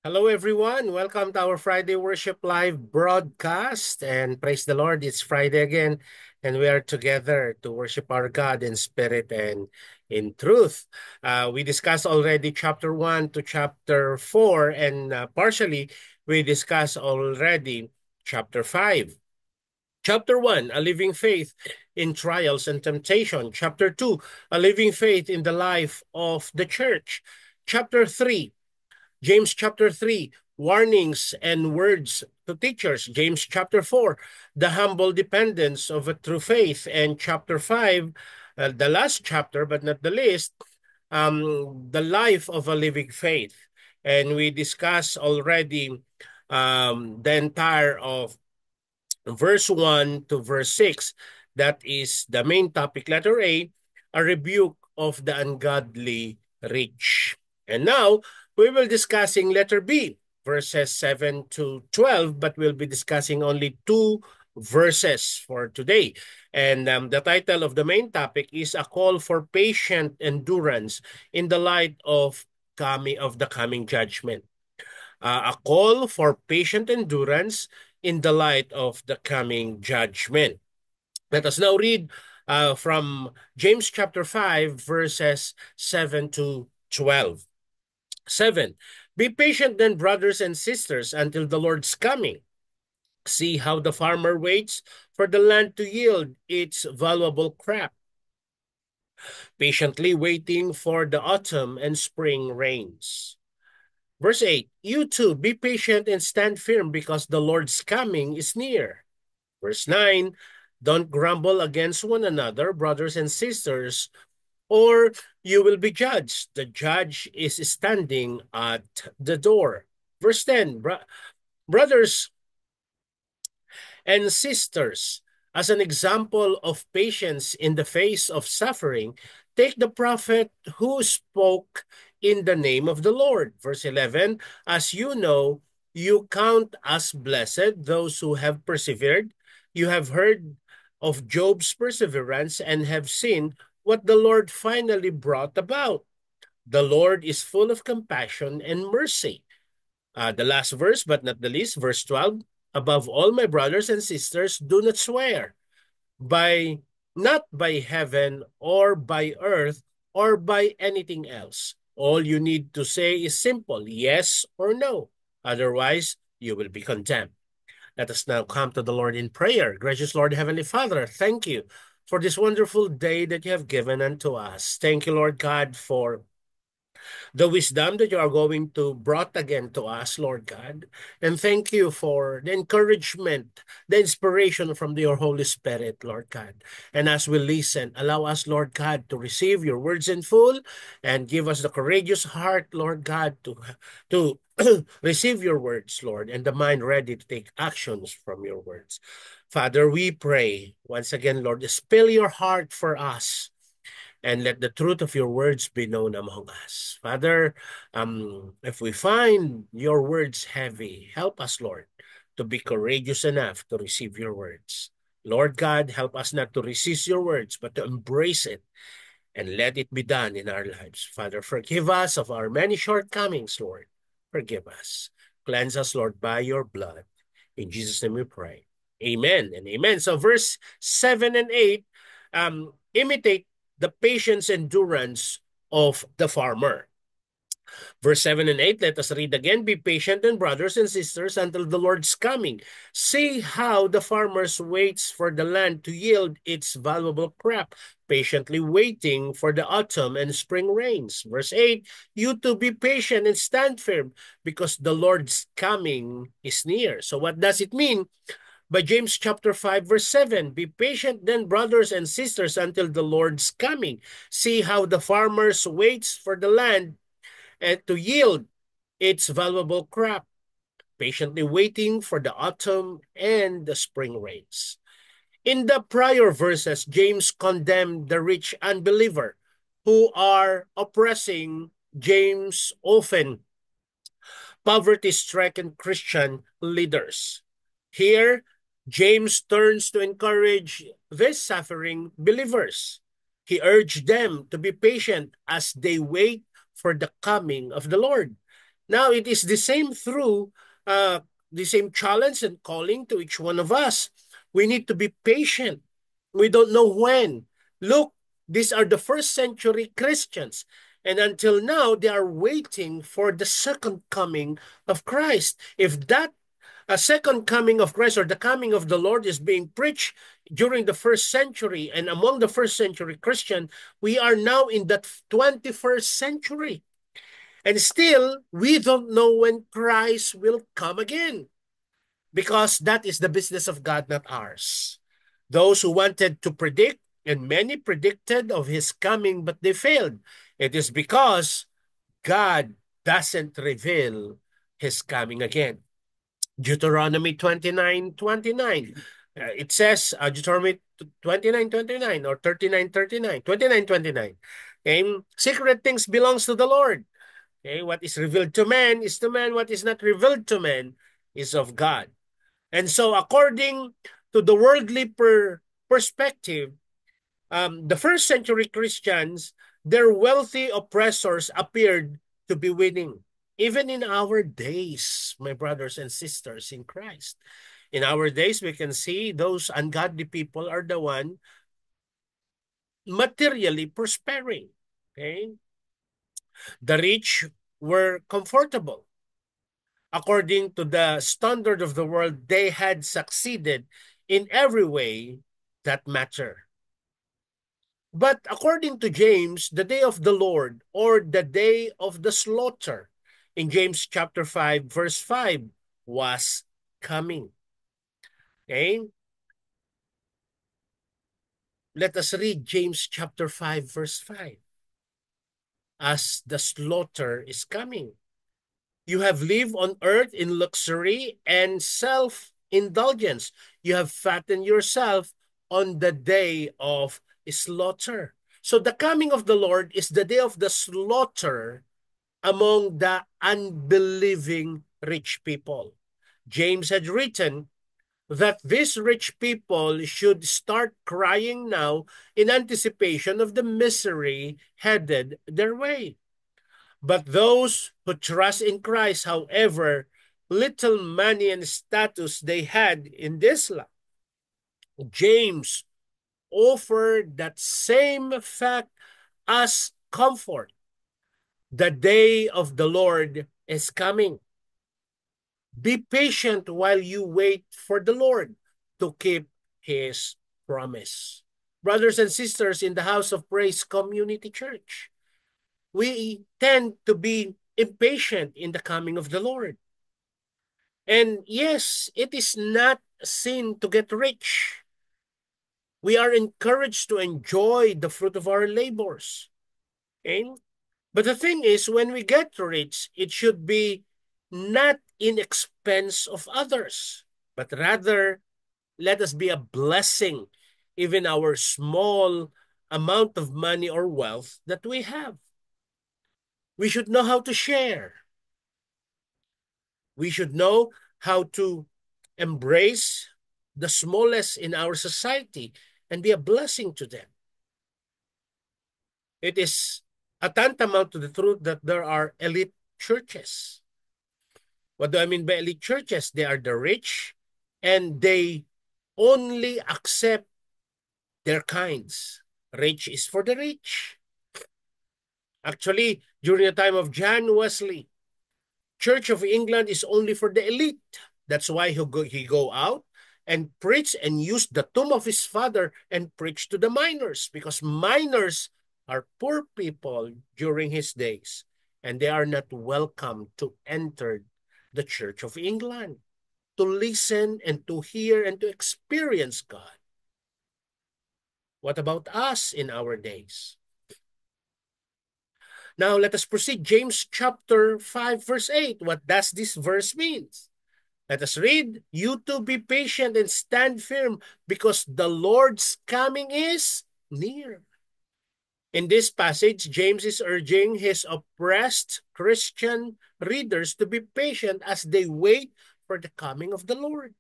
Hello, everyone. Welcome to our Friday Worship Live broadcast. And praise the Lord, it's Friday again, and we are together to worship our God in spirit and in truth. We discussed already chapter 1 to chapter 4, and partially we discussed already chapter 5. Chapter 1, a living faith in trials and temptation. Chapter 2, a living faith in the life of the church. Chapter 3, James chapter 3, warnings and words to teachers. James chapter 4, the humble dependence of a true faith. And chapter 5, the last chapter, but not the least, the life of a living faith. And we discussed already the entire of verse 1 to verse 6. That is the main topic. Letter A rebuke of the ungodly rich. And now we will discussing letter B, verses 7 to 12, but we'll be discussing only two verses for today. And the title of the main topic is a call for patient endurance in the light of the coming judgment. A call for patient endurance in the light of the coming judgment. Let us now read from James chapter 5, verses 7 to 12. 7. Be patient then, brothers and sisters, until the Lord's coming. See how the farmer waits for the land to yield its valuable crop, patiently waiting for the autumn and spring rains. Verse 8, you too, be patient and stand firm because the Lord's coming is near. Verse 9, don't grumble against one another, brothers and sisters, or you will be judged. The judge is standing at the door. Verse 10, brothers and sisters, as an example of patience in the face of suffering, take the prophet who spoke in the name of the Lord. Verse 11, as you know, you count as blessed those who have persevered. You have heard of Job's perseverance and have seen what the Lord finally brought about. The Lord is full of compassion and mercy. The last verse, but not the least, verse 12, above all, my brothers and sisters, do not swear by not by heaven or by earth or by anything else. All you need to say is simple, yes or no. Otherwise, you will be condemned. Let us now come to the Lord in prayer. Gracious Lord, Heavenly Father, thank you for this wonderful day that you have given unto us. Thank you, Lord God, for the wisdom that you are going to brought again to us, Lord God. And thank you for the encouragement, the inspiration from your Holy Spirit, Lord God. And as we listen, allow us, Lord God, to receive your words in full and give us the courageous heart, Lord God, to receive your words, Lord, and the mind ready to take actions from your words. Father, we pray once again, Lord, spill your heart for us and let the truth of your words be known among us. Father, if we find your words heavy, help us, Lord, to be courageous enough to receive your words. Lord God, help us not to resist your words, but to embrace it and let it be done in our lives. Father, forgive us of our many shortcomings, Lord. Forgive us. Cleanse us, Lord, by your blood. In Jesus' name we pray. Amen and amen. So verse 7 and 8 imitate the patience endurance of the farmer. Verse 7 and 8, let us read again. Be patient then, brothers and sisters, until the Lord's coming. See how the farmers waits for the land to yield its valuable crop, patiently waiting for the autumn and spring rains. Verse 8, you to be patient and stand firm, because the Lord's coming is near. So what does it mean? By James chapter 5, verse 7, be patient then, brothers and sisters, until the Lord's coming. See how the farmers waits for the land and to yield its valuable crop, patiently waiting for the autumn and the spring rains. In the prior verses, James condemned the rich unbeliever who are oppressing James' often poverty-stricken Christian leaders. Here, James turns to encourage these suffering believers. He urged them to be patient as they wait for the coming of the Lord. Now it is the same through uh, the same challenge and calling to each one of us. We need to be patient. We don't know when. Look, these are the first century Christians. And until now, they are waiting for the second coming of Christ. If that a second coming of Christ or the coming of the Lord is being preached during the first century and among the first century Christian, we are now in the 21st century. And still, we don't know when Christ will come again because that is the business of God, not ours. Those who wanted to predict, and many predicted of his coming, but they failed. It is because God doesn't reveal his coming again. Deuteronomy 29:29. It says, Deuteronomy 29:29 or 39:39, 29:29. Okay? Secret things belongs to the Lord. Okay? What is revealed to man is to man. What is not revealed to man is of God. And so according to the worldly perspective, the first century Christians, their wealthy oppressors appeared to be winning. Even in our days, my brothers and sisters in Christ, in our days, we can see those ungodly people are the one materially prospering. Okay? The rich were comfortable. According to the standard of the world, they had succeeded in every way that matter. But according to James, the day of the Lord or the day of the slaughter in James chapter 5 verse 5 was coming. Okay? Let us read James chapter 5 verse 5. As the slaughter is coming. You have lived on earth in luxury and self-indulgence. You have fattened yourself on the day of slaughter. So the coming of the Lord is the day of the slaughter among the unbelieving rich people. James had written that these rich people should start crying now in anticipation of the misery headed their way. But those who trust in Christ, however little money and status they had in this life, James offered that same fact as comfort. The day of the Lord is coming. Be patient while you wait for the Lord to keep his promise. Brothers and sisters in the House of Praise Community Church, we tend to be impatient in the coming of the Lord. And yes, it is not a sin to get rich. We are encouraged to enjoy the fruit of our labors. Okay? But the thing is, when we get rich, it should be not in expense of others, but rather let us be a blessing, even our small amount of money or wealth that we have. We should know how to share. We should know how to embrace the smallest in our society and be a blessing to them. It is a tantamount to the truth that there are elite churches. What do I mean by elite churches? They are the rich and they only accept their kinds. Rich is for the rich. Actually, during the time of John Wesley, Church of England is only for the elite. That's why he go out and preach and use the tomb of his father and preach to the minors, because minors are poor people during his days and they are not welcome to enter the Church of England to listen and to hear and to experience God. What about us in our days? Now let us proceed. James chapter 5 verse 8. What does this verse mean? Let us read. You too be patient and stand firm because the Lord's coming is near. In this passage, James is urging his oppressed Christian readers to be patient as they wait for the coming of the Lord.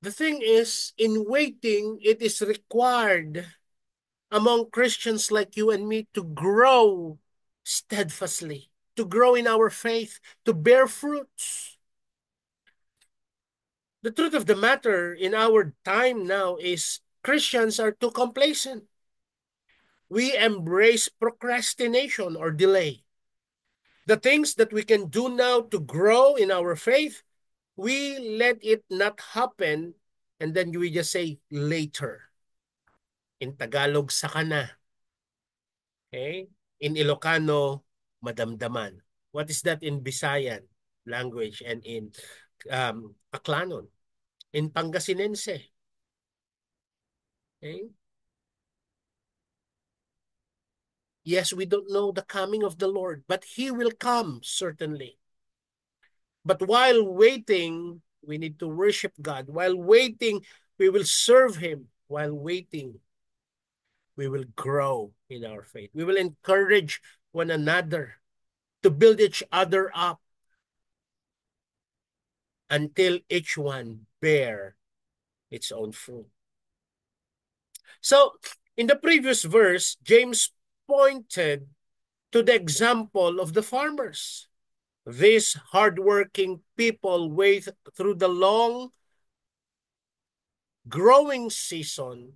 The thing is, in waiting, it is required among Christians like you and me to grow steadfastly. to grow in our faith, to bear fruits. The truth of the matter in our time now is Christians are too complacent. We embrace procrastination or delay. The things that we can do now to grow in our faith, we let it not happen, and then we just say later. In Tagalog, saka na. Okay? In Ilocano, madamdaman. What is that in Visayan language and in Aklanon? In Pangasinense. Okay? Yes, we don't know the coming of the Lord, but He will come, certainly. But while waiting, we need to worship God. While waiting, we will serve Him. While waiting, we will grow in our faith. We will encourage one another to build each other up until each one bear its own fruit. So, in the previous verse, James pointed to the example of the farmers. These hardworking people wait through the long growing season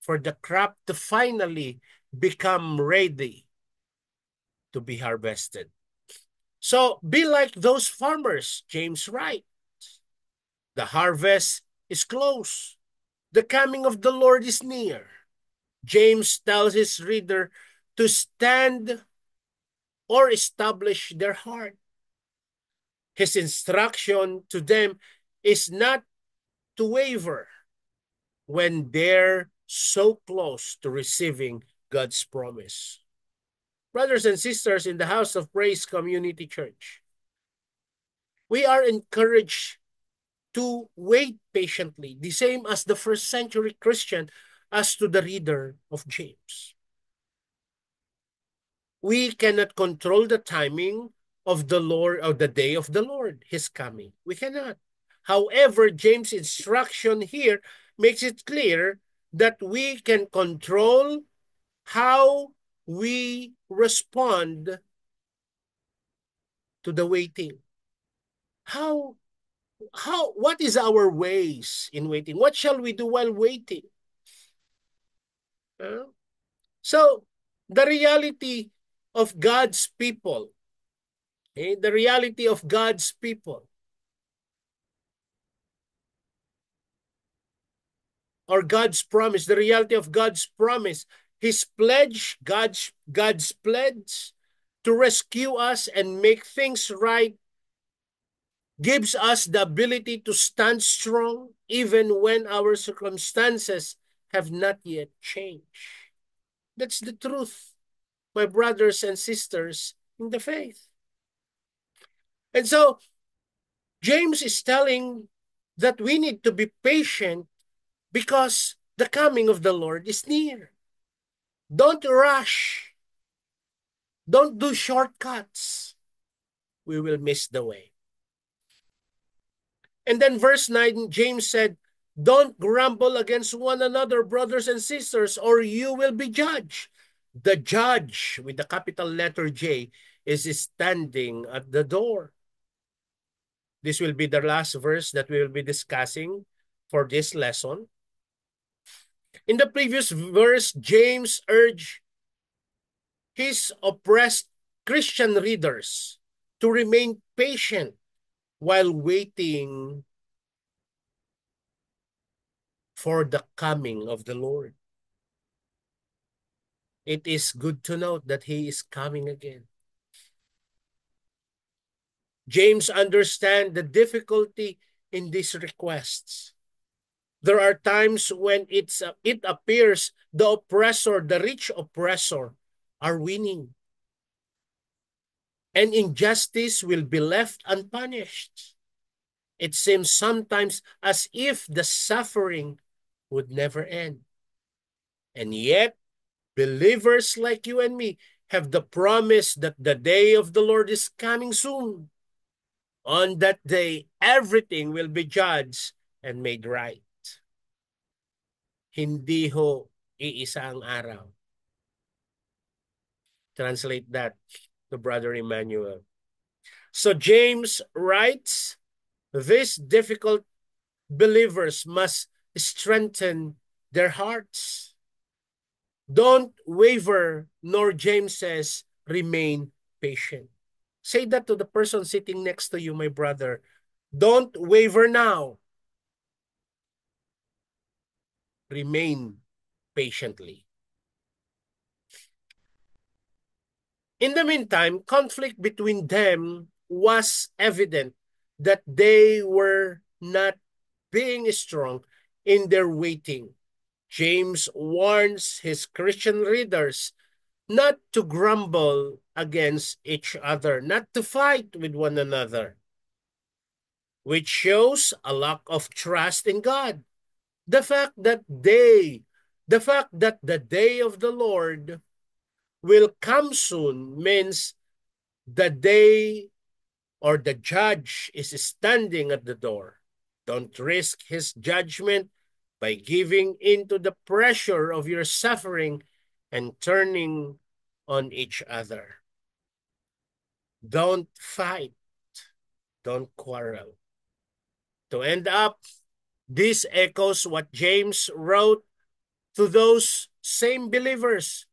for the crop to finally become ready to be harvested. So be like those farmers, James writes. The harvest is close. The coming of the Lord is near. James tells his reader to stand or establish their heart. His instruction to them is not to waver when they're so close to receiving God's promise. Brothers and sisters in the House of Praise Community Church, we are encouraged to wait patiently, the same as the first century Christian as to the reader of James. We cannot control the timing of the Lord, of the day of the Lord, His coming. We cannot. However, James' instruction here makes it clear that we can control how we respond to the waiting. What is our ways in waiting? What shall we do while waiting? So, the reality of God's people, the reality of God's people, or God's promise, the reality of God's promise, His pledge, God's pledge to rescue us and make things right, gives us the ability to stand strong even when our circumstances have not yet changed. That's the truth, my brothers and sisters in the faith. And so, James is telling that we need to be patient because the coming of the Lord is near. Don't rush. Don't do shortcuts. We will miss the way. And then verse 9, James said, don't grumble against one another, brothers and sisters, or you will be judged. The judge, with the capital letter J, is standing at the door. This will be the last verse that we will be discussing for this lesson. In the previous verse, James urged his oppressed Christian readers to remain patient while waiting for the coming of the Lord. It is good to note that He is coming again. James understands the difficulty in these requests. There are times when it appears the oppressor, the rich oppressor, are winning. And injustice will be left unpunished. It seems sometimes as if the suffering would never end. And yet, believers like you and me have the promise that the day of the Lord is coming soon. On that day, everything will be judged and made right. Hindi ho iisa ang araw. Translate that. to Brother Emmanuel. So James writes, these difficult believers must strengthen their hearts. Don't waver, nor James says, remain patient. Say that to the person sitting next to you, my brother. Don't waver now. Remain patiently. In the meantime, conflict between them was evident that they were not being strong in their waiting. James warns his Christian readers not to grumble against each other, not to fight with one another, which shows a lack of trust in God. The fact that the day of the Lord will come soon means the day or the judge is standing at the door. Don't risk his judgment by giving in to the pressure of your suffering and turning on each other. Don't fight. Don't quarrel. To end up, this echoes what James wrote to those same believers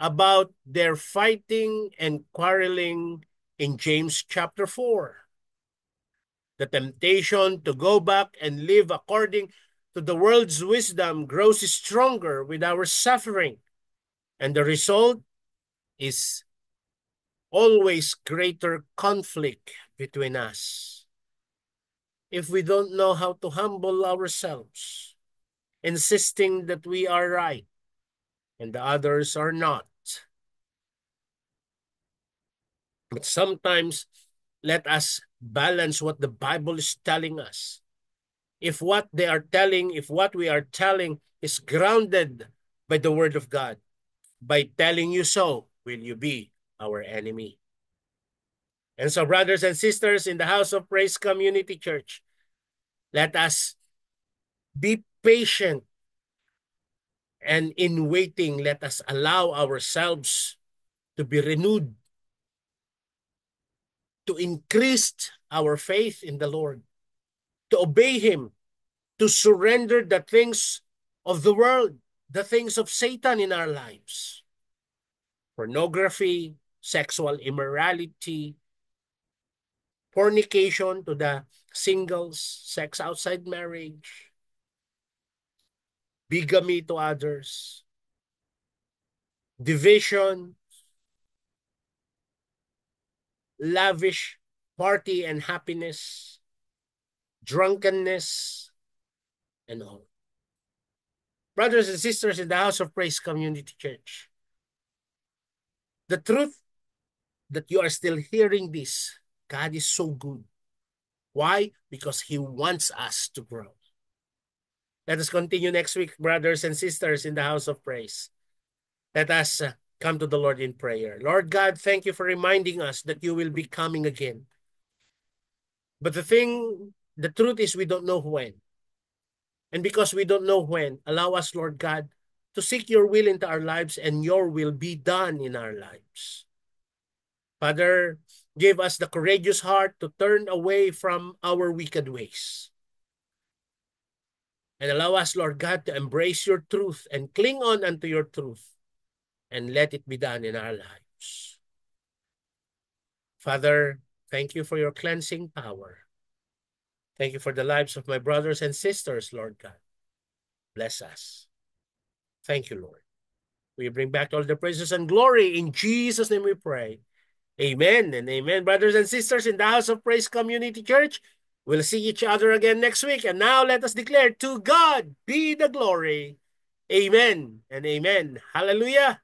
about their fighting and quarreling in James chapter 4. The temptation to go back and live according to the world's wisdom grows stronger with our suffering, and the result is always greater conflict between us. If we don't know how to humble ourselves, insisting that we are right and the others are not. But sometimes let us balance what the Bible is telling us. If what they are telling, if what we are telling is grounded by the word of God, by telling you so, will you be our enemy? And so, brothers and sisters in the House of Praise Community Church, let us be patient, and in waiting, let us allow ourselves to be renewed, to increase our faith in the Lord, to obey Him, to surrender the things of the world, the things of Satan in our lives. Pornography, sexual immorality, fornication to the singles, sex outside marriage, bigamy to others, division, lavish party and happiness, drunkenness, and all. Brothers and sisters in the House of Praise Community Church, the truth that you are still hearing this, God is so good. Why? Because He wants us to grow. Let us continue next week, brothers and sisters in the House of Praise. Let us come to the Lord in prayer. Lord God, thank you for reminding us that you will be coming again. But the truth is we don't know when. And because we don't know when, allow us, Lord God, to seek your will into our lives and your will be done in our lives. Father, give us the courageous heart to turn away from our wicked ways. And allow us, Lord God, to embrace your truth and cling on unto your truth and let it be done in our lives. Father, thank you for your cleansing power. Thank you for the lives of my brothers and sisters, Lord God. Bless us. Thank you, Lord. We bring back all the praises and glory. In Jesus' name we pray. Amen and amen. Brothers and sisters in the House of Praise Community Church, we'll see each other again next week. And now let us declare, to God be the glory. Amen and amen. Hallelujah.